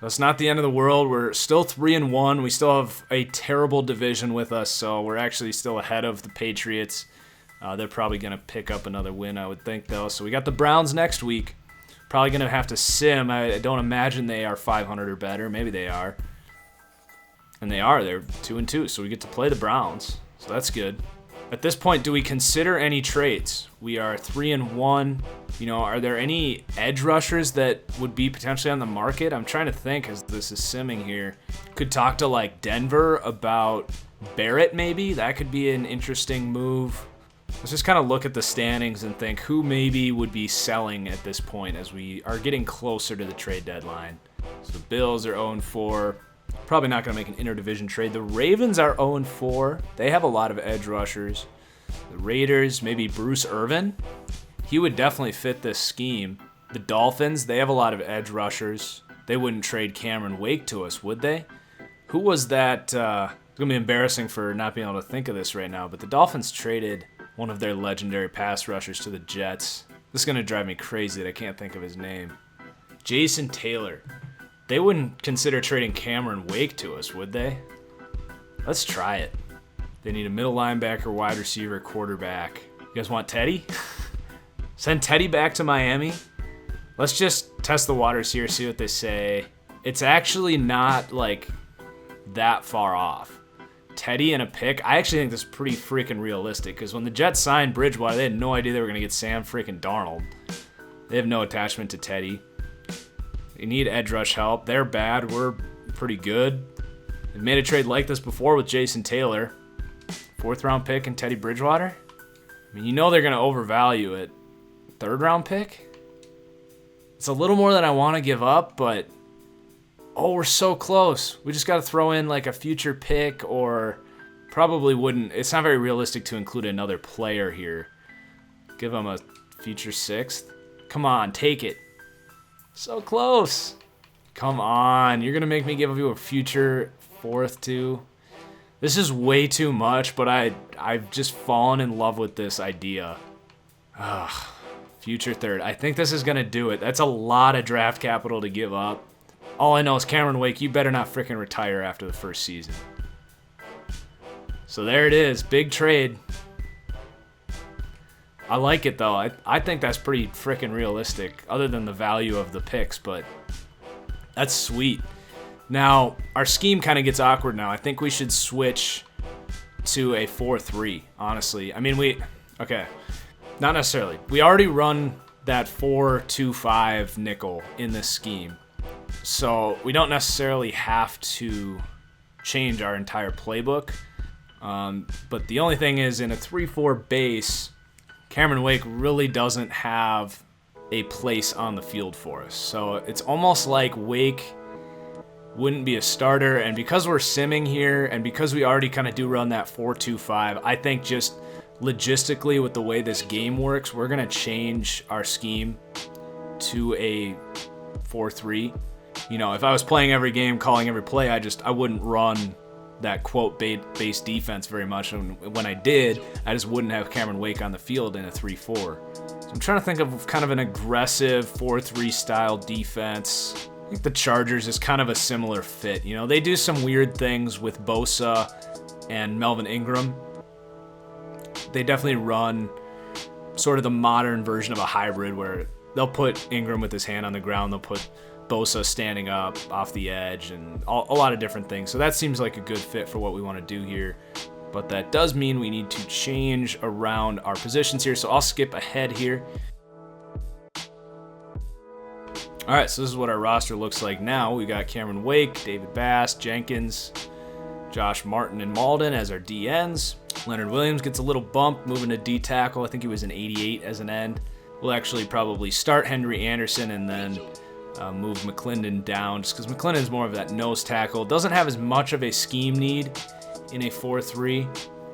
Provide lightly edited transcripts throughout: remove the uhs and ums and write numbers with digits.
That's not the end of the world. We're still 3-1. We still have a terrible division with us, so we're actually still ahead of the Patriots. They're probably going to pick up another win, I would think, though. So we got the Browns next week. Probably going to have to sim. I don't imagine they are 500 or better. Maybe they are. And they are. They're 2-2, so we get to play the Browns. So that's good. At this point, do we consider any trades? We are 3-1. You know, are there any edge rushers that would be potentially on the market? I'm trying to think as this is simming here. Could talk to like Denver about Barrett maybe. That could be an interesting move. Let's just kind of look at the standings and think who maybe would be selling at this point as we are getting closer to the trade deadline. So the Bills are 0-4. Probably not going to make an interdivision trade. The Ravens are 0-4. They have a lot of edge rushers. The Raiders, maybe Bruce Irvin. He would definitely fit this scheme. The Dolphins, they have a lot of edge rushers. They wouldn't trade Cameron Wake to us, would they? Who was that? It's going to be embarrassing for not being able to think of this right now, but the Dolphins traded one of their legendary pass rushers to the Jets. This is going to drive me crazy that I can't think of his name. Jason Taylor. They wouldn't consider trading Cameron Wake to us, would they? Let's try it. They need a middle linebacker, wide receiver, quarterback. You guys want Teddy? Send Teddy back to Miami? Let's just test the waters here, see what they say. It's actually not, like, that far off. Teddy and a pick, I actually think this is pretty freaking realistic because when the Jets signed Bridgewater, they had no idea they were going to get Sam freaking Darnold. They have no attachment to Teddy. They need edge rush help. They're bad. We're pretty good. They've made a trade like this before with Jason Taylor. 4th round pick and Teddy Bridgewater. I mean, you know they're going to overvalue it. 3rd round pick? It's a little more than I want to give up, but oh, we're so close. We just got to throw in like a future pick or probably wouldn't. It's not very realistic to include another player here. Give them a future 6th. Come on, take it. So close. Come on. You're going to make me give you a future 4th too? This is way too much, but I've just fallen in love with this idea. Ugh. Future 3rd. I think this is going to do it. That's a lot of draft capital to give up. All I know is Cameron Wake, you better not freaking retire after the first season. So there it is. Big trade. I like it, though. I think that's pretty freaking realistic, other than the value of the picks, but that's sweet. Now, our scheme kind of gets awkward now. I think we should switch to a 4-3, honestly. I mean, okay, not necessarily. We already run that 4-2-5 nickel in this scheme, so we don't necessarily have to change our entire playbook. But the only thing is, in a 3-4 base, Cameron Wake really doesn't have a place on the field for us. So it's almost like Wake wouldn't be a starter. And because we're simming here and because we already kind of do run that 4-2-5, I think just logistically with the way this game works, we're going to change our scheme to a 4-3. You know, if I was playing every game, calling every play, I wouldn't run that quote base defense very much, and when I did, I just wouldn't have Cameron Wake on the field in a 3-4. So I'm trying to think of kind of an aggressive 4-3 style defense. I think the Chargers is kind of a similar fit. You know, they do some weird things with Bosa and Melvin Ingram. They definitely run sort of the modern version of a hybrid where they'll put Ingram with his hand on the ground, they'll put Bosa standing up off the edge, and a lot of different things. So that seems like a good fit for what we want to do here. But that does mean we need to change around our positions here. So I'll skip ahead here. All right, so this is what our roster looks like now. We got Cameron Wake, David Bass, Jenkins, Josh Martin, and Malden as our DNs. Leonard Williams gets a little bump, moving to D tackle. I think he was an 88 as an end. We'll actually probably start Henry Anderson and then move McClendon down just because McClendon's more of that nose tackle. Doesn't have as much of a scheme need in a 4-3.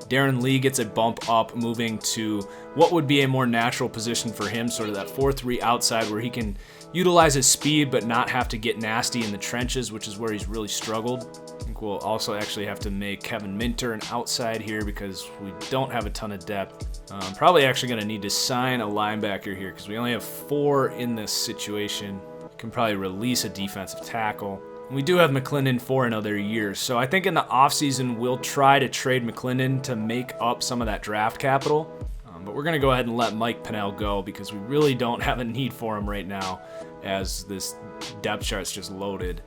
Darren Lee gets a bump up, moving to what would be a more natural position for him, sort of that 4-3 outside where he can utilize his speed but not have to get nasty in the trenches, which is where he's really struggled. I think we'll also actually have to make Kevin Minter an outside here because we don't have a ton of depth. Probably actually going to need to sign a linebacker here because we only have 4 in this situation. Can probably release a defensive tackle. We do have McClendon for another year, so I think in the offseason we'll try to trade McClendon to make up some of that draft capital. But we're going to go ahead and let Mike Pennell go because we really don't have a need for him right now as this depth chart's just loaded.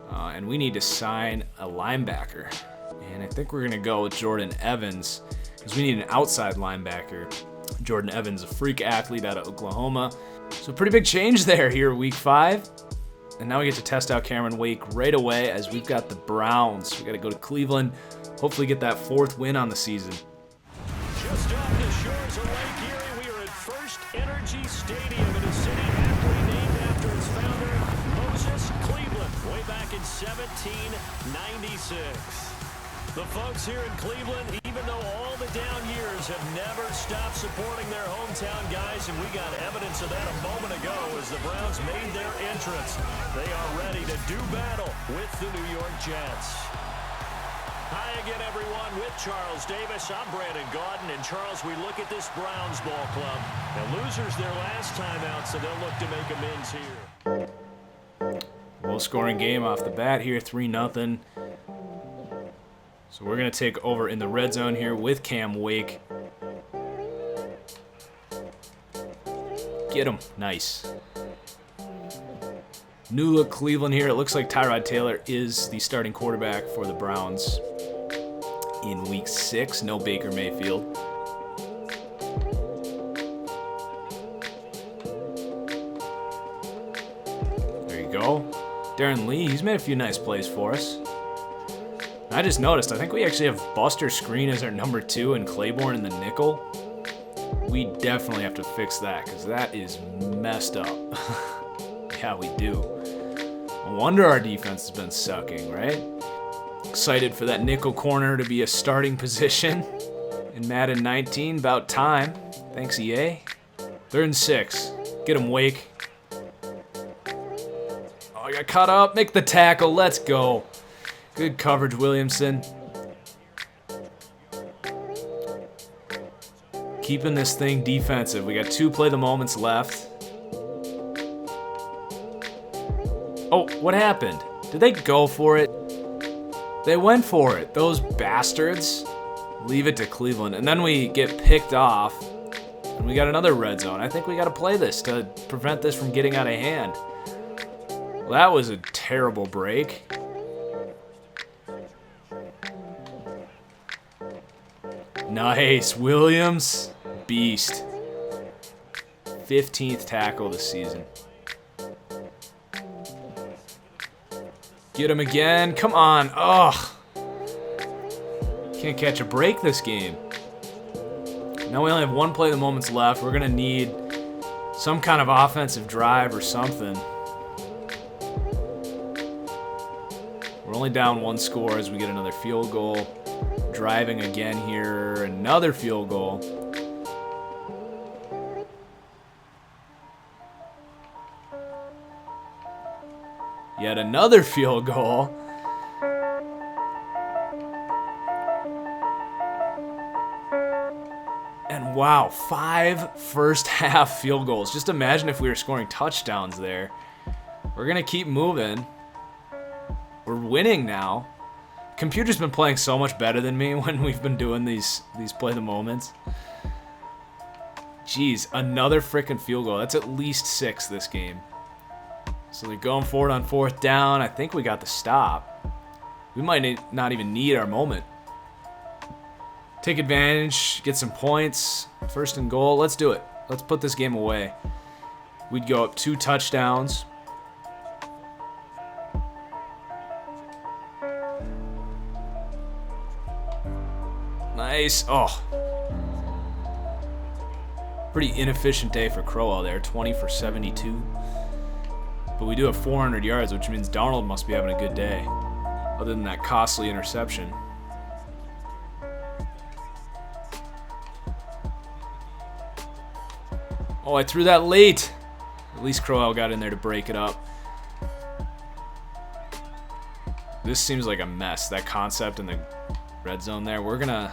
And we need to sign a linebacker. And I think we're going to go with Jordan Evans because we need an outside linebacker. Jordan Evans, a freak athlete out of Oklahoma. So pretty big change there here week 5. And now we get to test out Cameron Wake right away as we've got the Browns. We got to go to Cleveland, hopefully get that 4th win on the season. Just off the shores of Lake Erie, we are at First Energy Stadium in a city aptly named after its founder, Moses Cleveland, way back in 1796. The folks here in Cleveland, even though all the down years, have never stopped supporting their hometown guys, and we got evidence of that a moment ago as the Browns made their entrance. They are ready to do battle with the New York Jets. Hi again, everyone, with Charles Davis. I'm Brandon Gaudin, and Charles, we look at this Browns ball club. The losers their last time out, so they'll look to make amends here. Low-scoring game off the bat here, 3-0. So we're going to take over in the red zone here with Cam Wake. Get him. Nice. New look Cleveland here. It looks like Tyrod Taylor is the starting quarterback for the Browns in week 6. No Baker Mayfield. There you go. Darren Lee, he's made a few nice plays for us. I just noticed, I think we actually have Buster Screen as our number 2 and Claiborne in the nickel. We definitely have to fix that because that is messed up. Yeah, we do. No wonder our defense has been sucking, right? Excited for that nickel corner to be a starting position in Madden 19. About time. Thanks, EA. 3rd and 6. Get him, Wake. Oh, I got caught up. Make the tackle. Let's go. Good coverage, Williamson. Keeping this thing defensive. We got 2 play the moments left. Oh, what happened? Did they go for it? They went for it. Those bastards. Leave it to Cleveland. And then we get picked off. And we got another red zone. I think we got to play this to prevent this from getting out of hand. Well, that was a terrible break. Nice, Williams. Beast. 15th tackle this season. Get him again. Come on. Ugh. Can't catch a break this game. Now we only have 1 play the moments left. We're going to need some kind of offensive drive or something. We're only down 1 score as we get another field goal. Driving again here, another field goal. Yet another field goal. And wow, 5 first half field goals. Just imagine if we were scoring touchdowns there. We're gonna keep moving. We're winning now. Computer's been playing so much better than me when we've been doing these play the moments. Jeez, another freaking field goal. That's at least 6 this game. So they're going for it on 4th down. I think we got the stop. We might not even need our moment. Take advantage, get some points. 1st and goal. Let's do it. Let's put this game away. We'd go up 2 touchdowns. Nice. Oh. Pretty inefficient day for Crowell there. 20 for 72. But we do have 400 yards, which means Darnold must be having a good day. Other than that costly interception. Oh, I threw that late. At least Crowell got in there to break it up. This seems like a mess. That concept in the red zone there. We're going to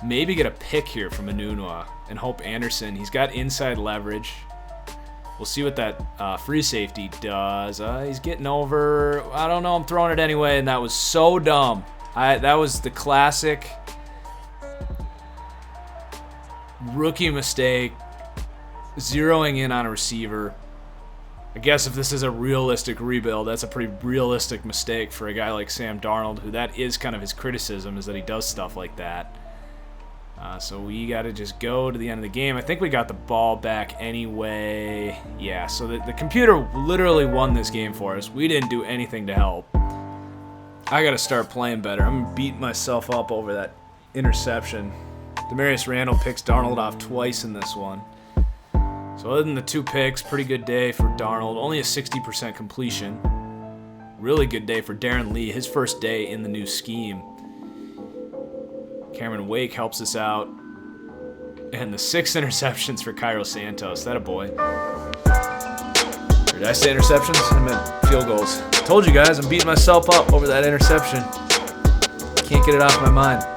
maybe get a pick here from Anunua and hope Anderson. He's got inside leverage. We'll see what that free safety does. He's getting over. I don't know. I'm throwing it anyway, and that was so dumb. That was the classic rookie mistake, zeroing in on a receiver. I guess if this is a realistic rebuild, that's a pretty realistic mistake for a guy like Sam Darnold, who that is kind of his criticism, is that he does stuff like that. So we got to just go to the end of the game. I think we got the ball back anyway. Yeah, so the computer literally won this game for us. We didn't do anything to help. I got to start playing better. I'm beating myself up over that interception. Demarius Randall picks Darnold off twice in this one. So other than the 2 picks, pretty good day for Darnold. Only a 60% completion. Really good day for Darren Lee, his first day in the new scheme. Cameron Wake helps us out. And the 6 interceptions for Cairo Santos. That a boy. Or did I say interceptions? I meant field goals. Told you guys, I'm beating myself up over that interception. Can't get it off my mind.